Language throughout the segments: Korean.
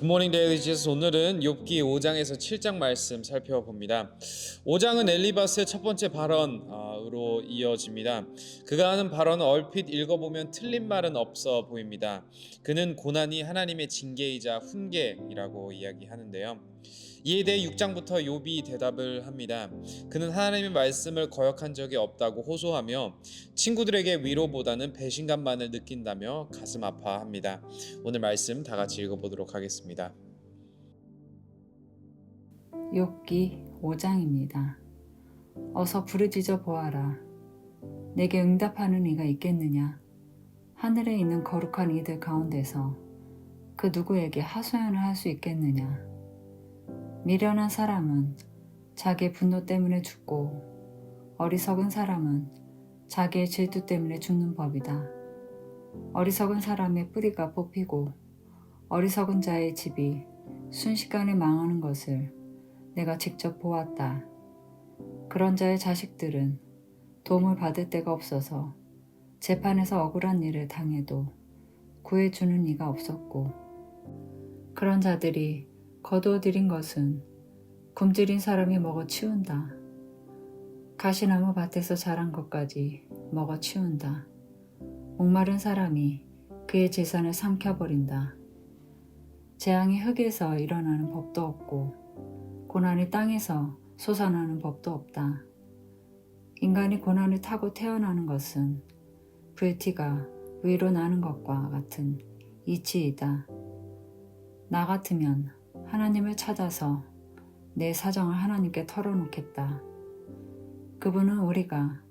굿모닝 데일리지에서 오늘은 욥기 5장에서 7장 말씀 살펴봅니다. 5장은 엘리바스의 첫 번째 발언으로 이어집니다. 그가 하는 발언은 얼핏 읽어보면 틀린 말은 없어 보입니다. 그는 고난이 하나님의 징계이자 훈계이라고 이야기하는데요. 이에 대해 6장부터 욥이 대답을 합니다. 그는 하나님의 말씀을 거역한 적이 없다고 호소하며 친구들에게 위로보다는 배신감만을 느낀다며 가슴 아파합니다. 오늘 말씀 다 같이 읽어보도록 하겠습니다. 욥기 5장입니다. 어서 부르짖어 보아라. 내게 응답하는 이가 있겠느냐? 하늘에 있는 거룩한 이들 가운데서 그 누구에게 하소연을 할 수 있겠느냐? 미련한 사람은 자기의 분노 때문에 죽고 어리석은 사람은 자기의 질투 때문에 죽는 법이다. 어리석은 사람의 뿌리가 뽑히고 어리석은 자의 집이 순식간에 망하는 것을 내가 직접 보았다. 그런 자의 자식들은 도움을 받을 데가 없어서 재판에서 억울한 일을 당해도 구해주는 이가 없었고, 그런 자들이 거두어들인 것은 굶주린 사람이 먹어 치운다. 가시나무 밭에서 자란 것까지 먹어 치운다. 목마른 사람이 그의 재산을 삼켜버린다. 재앙이 흙에서 일어나는 법도 없고 고난이 땅에서 솟아나는 법도 없다. 인간이 고난을 타고 태어나는 것은 불티가 위로 나는 것과 같은 이치이다. 나 같으면 하나님을 찾아서 내 사정을 하나님께 털어놓겠다. 그분은 우리가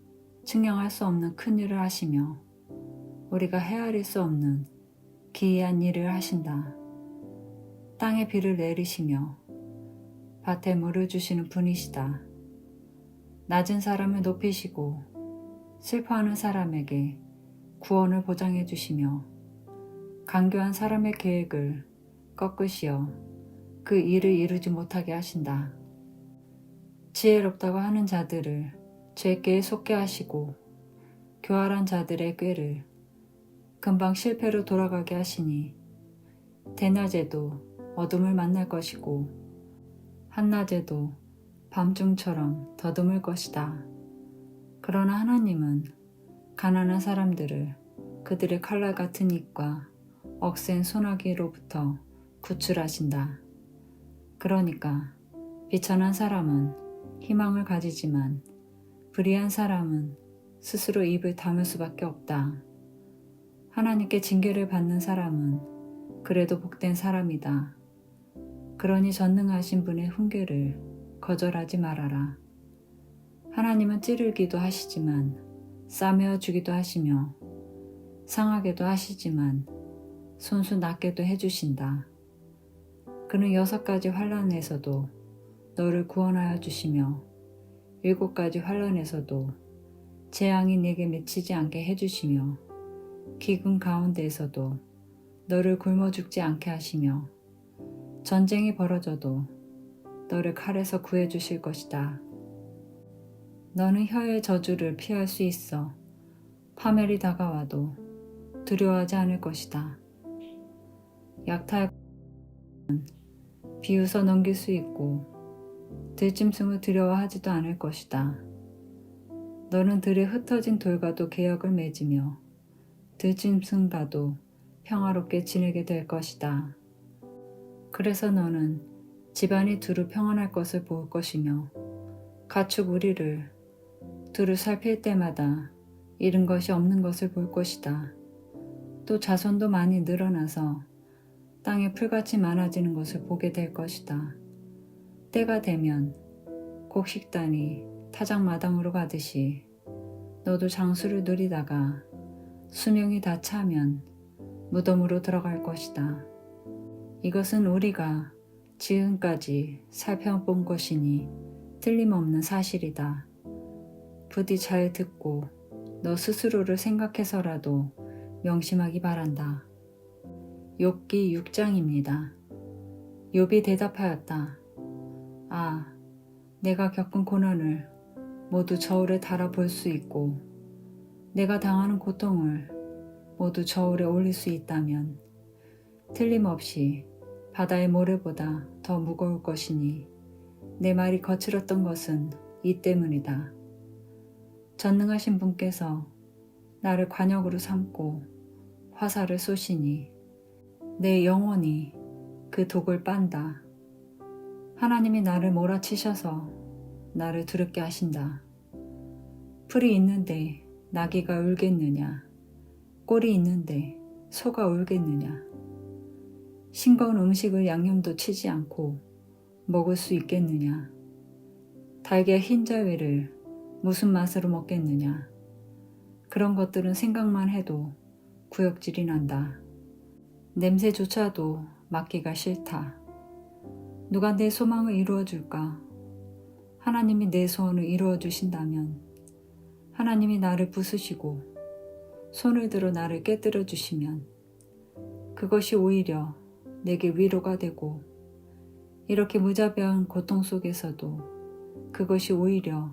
측량할 수 없는 큰 일을 하시며 우리가 헤아릴 수 없는 기이한 일을 하신다. 땅에 비를 내리시며 밭에 물을 주시는 분이시다. 낮은 사람을 높이시고 슬퍼하는 사람에게 구원을 보장해 주시며 간교한 사람의 계획을 꺾으시어 그 일을 이루지 못하게 하신다. 지혜롭다고 하는 자들을 죄께에 속게 하시고 교활한 자들의 꾀를 금방 실패로 돌아가게 하시니 대낮에도 어둠을 만날 것이고 한낮에도 밤중처럼 더듬을 것이다. 그러나 하나님은 가난한 사람들을 그들의 칼날 같은 입과 억센 소나기로부터 구출하신다. 그러니까 비천한 사람은 희망을 가지지만 불의한 사람은 스스로 입을 다물 수밖에 없다. 하나님께 징계를 받는 사람은 그래도 복된 사람이다. 그러니 전능하신 분의 훈계를 거절하지 말아라. 하나님은 찌르기도 하시지만 싸매어 주기도 하시며 상하게도 하시지만 손수 낫게도 해주신다. 그는 6가지 환난에서도 너를 구원하여 주시며 7가지 환난에서도 재앙이 네게 맺히지 않게 해주시며 기근 가운데에서도 너를 굶어 죽지 않게 하시며 전쟁이 벌어져도 너를 칼에서 구해 주실 것이다. 너는 혀의 저주를 피할 수 있어 파멸이 다가와도 두려워하지 않을 것이다. 약탈 비웃어 넘길 수 있고 들짐승을 두려워하지도 않을 것이다. 너는 들에 흩어진 돌과도 계약을 맺으며 들짐승과도 평화롭게 지내게 될 것이다. 그래서 너는 집안이 두루 평안할 것을 볼 것이며 가축 우리를 두루 살필 때마다 잃은 것이 없는 것을 볼 것이다. 또 자손도 많이 늘어나서 땅에 풀같이 많아지는 것을 보게 될 것이다. 때가 되면 곡식단이 타작마당으로 가듯이 너도 장수를 누리다가 수명이 다 차면 무덤으로 들어갈 것이다. 이것은 우리가 지금까지 살펴본 것이니 틀림없는 사실이다. 부디 잘 듣고 너 스스로를 생각해서라도 명심하기 바란다. 욥기 6장입니다. 욥이 대답하였다. 아, 내가 겪은 고난을 모두 저울에 달아 볼 수 있고 내가 당하는 고통을 모두 저울에 올릴 수 있다면 틀림없이 바다의 모래보다 더 무거울 것이니 내 말이 거칠었던 것은 이 때문이다. 전능하신 분께서 나를 관역으로 삼고 화살을 쏘시니 내 영혼이 그 독을 빤다. 하나님이 나를 몰아치셔서 나를 두렵게 하신다. 풀이 있는데 나귀가 울겠느냐? 꼴이 있는데 소가 울겠느냐? 싱거운 음식을 양념도 치지 않고 먹을 수 있겠느냐? 달걀 흰자위를 무슨 맛으로 먹겠느냐? 그런 것들은 생각만 해도 구역질이 난다. 냄새조차도 맡기가 싫다. 누가 내 소망을 이루어줄까? 하나님이 내 소원을 이루어주신다면 하나님이 나를 부수시고 손을 들어 나를 깨뜨려 주시면 그것이 오히려 내게 위로가 되고 이렇게 무자비한 고통 속에서도 그것이 오히려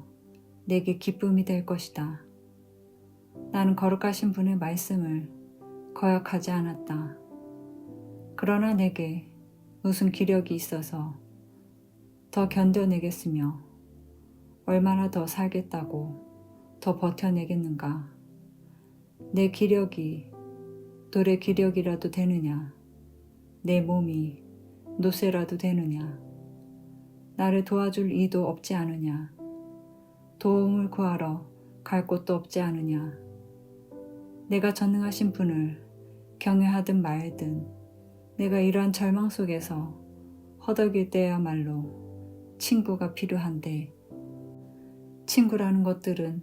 내게 기쁨이 될 것이다. 나는 거룩하신 분의 말씀을 거역하지 않았다. 그러나 내게 무슨 기력이 있어서 더 견뎌내겠으며 얼마나 더 살겠다고 더 버텨내겠는가. 내 기력이 돌의 기력이라도 되느냐. 내 몸이 노쇠라도 되느냐. 나를 도와줄 이도 없지 않으냐. 도움을 구하러 갈 곳도 없지 않으냐. 내가 전능하신 분을 경외하든 말든 내가 이러한 절망 속에서 허덕일 때야말로 친구가 필요한데 친구라는 것들은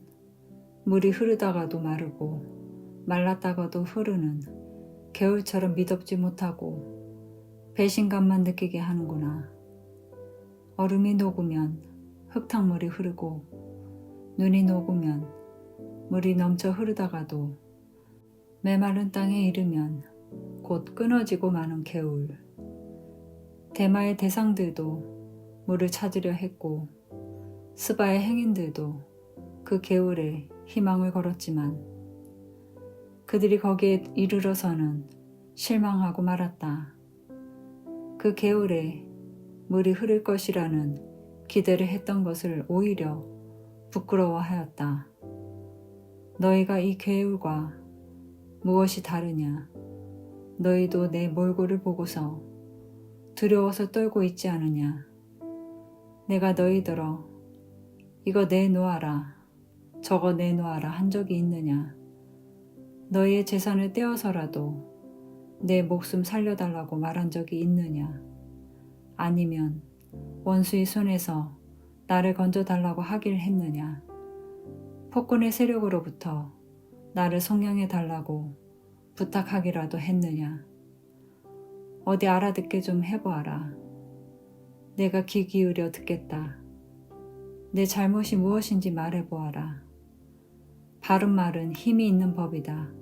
물이 흐르다가도 마르고 말랐다가도 흐르는 개울처럼 미덥지 못하고 배신감만 느끼게 하는구나. 얼음이 녹으면 흙탕물이 흐르고 눈이 녹으면 물이 넘쳐 흐르다가도 메마른 땅에 이르면 곧 끊어지고 마는 개울. 대마의 대상들도 물을 찾으려 했고 스바의 행인들도 그 개울에 희망을 걸었지만 그들이 거기에 이르러서는 실망하고 말았다. 그 개울에 물이 흐를 것이라는 기대를 했던 것을 오히려 부끄러워하였다. 너희가 이 개울과 무엇이 다르냐? 너희도 내 몰골을 보고서 두려워서 떨고 있지 않으냐? 내가 너희들어 이거 내놓아라, 저거 내놓아라 한 적이 있느냐? 너희의 재산을 떼어서라도 내 목숨 살려달라고 말한 적이 있느냐? 아니면 원수의 손에서 나를 건져달라고 하길 했느냐? 폭군의 세력으로부터 나를 속량해달라고 부탁하기라도 했느냐? 어디 알아듣게 좀 해보아라. 내가 귀 기울여 듣겠다. 내 잘못이 무엇인지 말해보아라. 바른 말은 힘이 있는 법이다.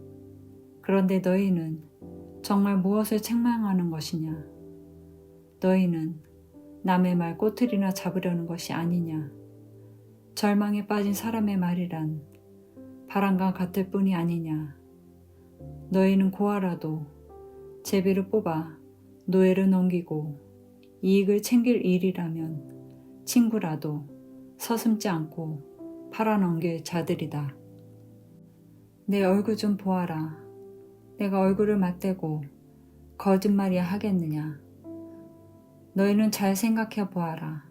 그런데 너희는 정말 무엇을 책망하는 것이냐? 너희는 남의 말 꼬투리나 잡으려는 것이 아니냐? 절망에 빠진 사람의 말이란 바람과 같을 뿐이 아니냐? 너희는 고아라도 제비를 뽑아 노예를 넘기고 이익을 챙길 일이라면 친구라도 서슴지 않고 팔아넘길 자들이다. 내 얼굴 좀 보아라. 내가 얼굴을 맞대고 거짓말이야 하겠느냐? 너희는 잘 생각해 보아라.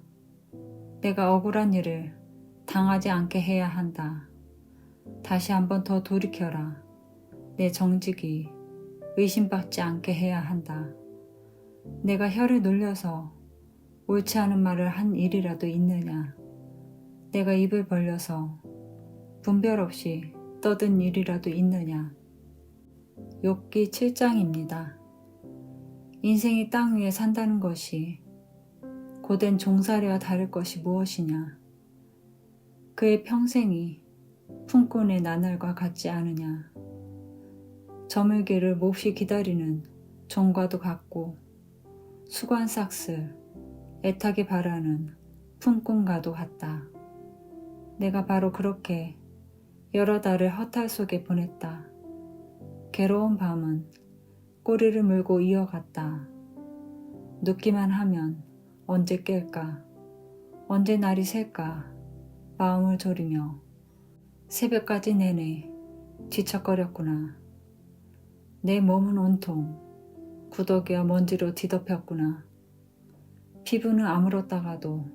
내가 억울한 일을 당하지 않게 해야 한다. 다시 한번 더 돌이켜라. 내 정직이 의심받지 않게 해야 한다. 내가 혀를 놀려서 옳지 않은 말을 한 일이라도 있느냐? 내가 입을 벌려서 분별 없이 떠든 일이라도 있느냐? 욥기 7장입니다. 인생이 땅 위에 산다는 것이 고된 종살이와 다를 것이 무엇이냐? 그의 평생이 품꾼의 나날과 같지 않으냐? 저물기를 몹시 기다리는 종과도 같고 수관삭슬 애타게 바라는 품꾼과도 같다. 내가 바로 그렇게 여러 달을 허탈 속에 보냈다. 괴로운 밤은 꼬리를 물고 이어갔다. 눕기만 하면 언제 깰까? 언제 날이 셀까? 마음을 졸이며 새벽까지 내내 뒤척거렸구나. 내 몸은 온통 구더기와 먼지로 뒤덮였구나. 피부는 아물었다가도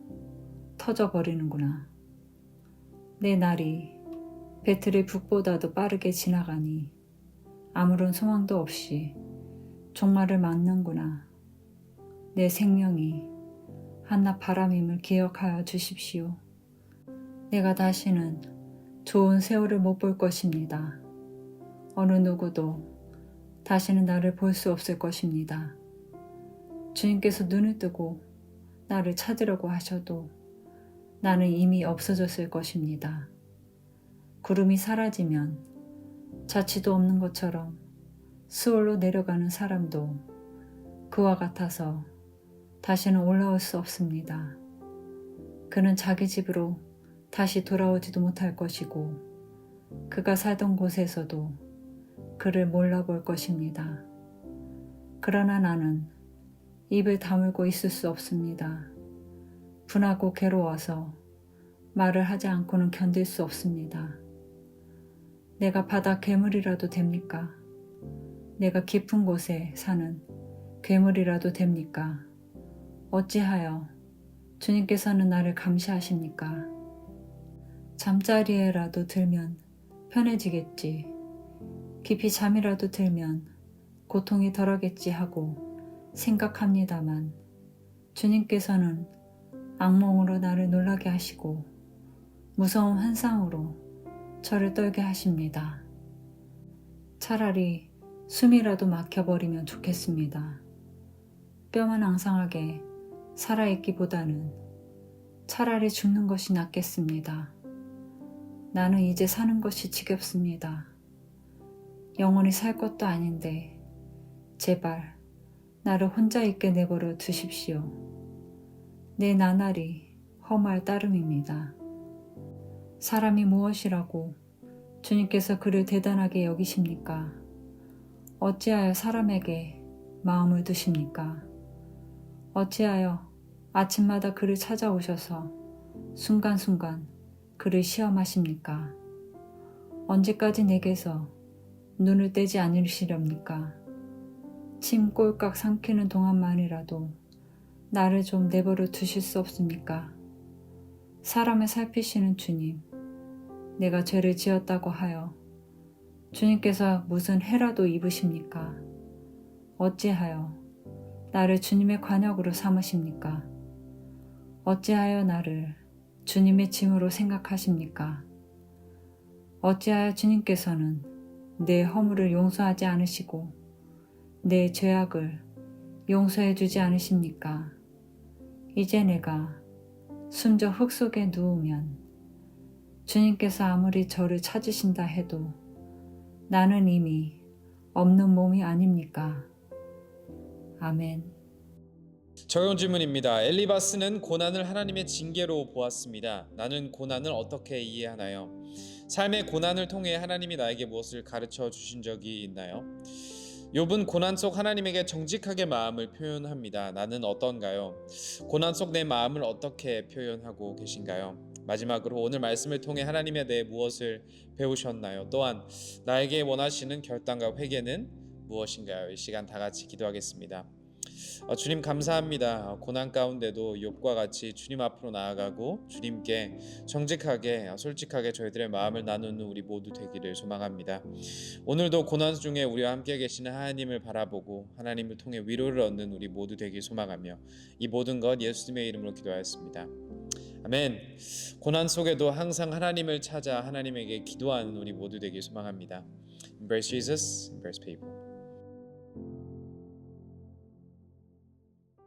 터져버리는구나. 내 날이 배틀의 북보다도 빠르게 지나가니 아무런 소망도 없이 종말을 맞는구나. 내 생명이 한낱 바람임을 기억하여 주십시오. 내가 다시는 좋은 세월을 못 볼 것입니다. 어느 누구도 다시는 나를 볼 수 없을 것입니다. 주님께서 눈을 뜨고 나를 찾으려고 하셔도 나는 이미 없어졌을 것입니다. 구름이 사라지면 자취도 없는 것처럼 수월로 내려가는 사람도 그와 같아서 다시는 올라올 수 없습니다. 그는 자기 집으로 다시 돌아오지도 못할 것이고 그가 살던 곳에서도 그를 몰라볼 것입니다. 그러나 나는 입을 다물고 있을 수 없습니다. 분하고 괴로워서 말을 하지 않고는 견딜 수 없습니다. 내가 바다 괴물이라도 됩니까? 내가 깊은 곳에 사는 괴물이라도 됩니까? 어찌하여 주님께서는 나를 감시하십니까? 잠자리에라도 들면 편해지겠지. 깊이 잠이라도 들면 고통이 덜하겠지 하고 생각합니다만 주님께서는 악몽으로 나를 놀라게 하시고 무서운 환상으로 저를 떨게 하십니다. 차라리 숨이라도 막혀버리면 좋겠습니다. 뼈만 앙상하게 살아있기보다는 차라리 죽는 것이 낫겠습니다. 나는 이제 사는 것이 지겹습니다. 영원히 살 것도 아닌데 제발 나를 혼자 있게 내버려 두십시오. 내 나날이 허무할 따름입니다. 사람이 무엇이라고 주님께서 그를 대단하게 여기십니까? 어찌하여 사람에게 마음을 두십니까? 어찌하여 아침마다 그를 찾아오셔서 순간순간 그를 시험하십니까? 언제까지 내게서 눈을 떼지 않으시렵니까? 침 꼴깍 삼키는 동안만이라도 나를 좀 내버려 두실 수 없습니까? 사람을 살피시는 주님, 내가 죄를 지었다고 하여 주님께서 무슨 해라도 입으십니까? 어찌하여 나를 주님의 관역으로 삼으십니까? 어찌하여 나를 주님의 짐으로 생각하십니까? 어찌하여 주님께서는 내 허물을 용서하지 않으시고 내 죄악을 용서해 주지 않으십니까? 이제 내가 숨져 흙 속에 누우면 주님께서 아무리 저를 찾으신다 해도 나는 이미 없는 몸이 아닙니까? 아멘. 적용 질문입니다. 엘리바스는 고난을 하나님의 징계로 보았습니다. 나는 고난을 어떻게 이해하나요? 삶의 고난을 통해 하나님이 나에게 무엇을 가르쳐 주신 적이 있나요? 욥은 고난 속 하나님에게 정직하게 마음을 표현합니다. 나는 어떤가요? 고난 속 내 마음을 어떻게 표현하고 계신가요? 마지막으로 오늘 말씀을 통해 하나님에 대해 무엇을 배우셨나요? 또한 나에게 원하시는 결단과 회개는 무엇인가요? 이 시간 다 같이 기도하겠습니다. 주님 감사합니다. 고난 가운데도 욥과 같이 주님 앞으로 나아가고 주님께 정직하게 솔직하게 저희들의 마음을 나누는 우리 모두 되기를 소망합니다. 오늘도 고난 중에 우리와 함께 계시는 하나님을 바라보고 하나님을 통해 위로를 얻는 우리 모두 되길 소망하며 이 모든 것 예수님의 이름으로 기도하였습니다. 아멘. 고난 속에도 항상 하나님을 찾아 하나님에게 기도하는 우리 모두 되길 소망합니다. Embrace Jesus, embrace people.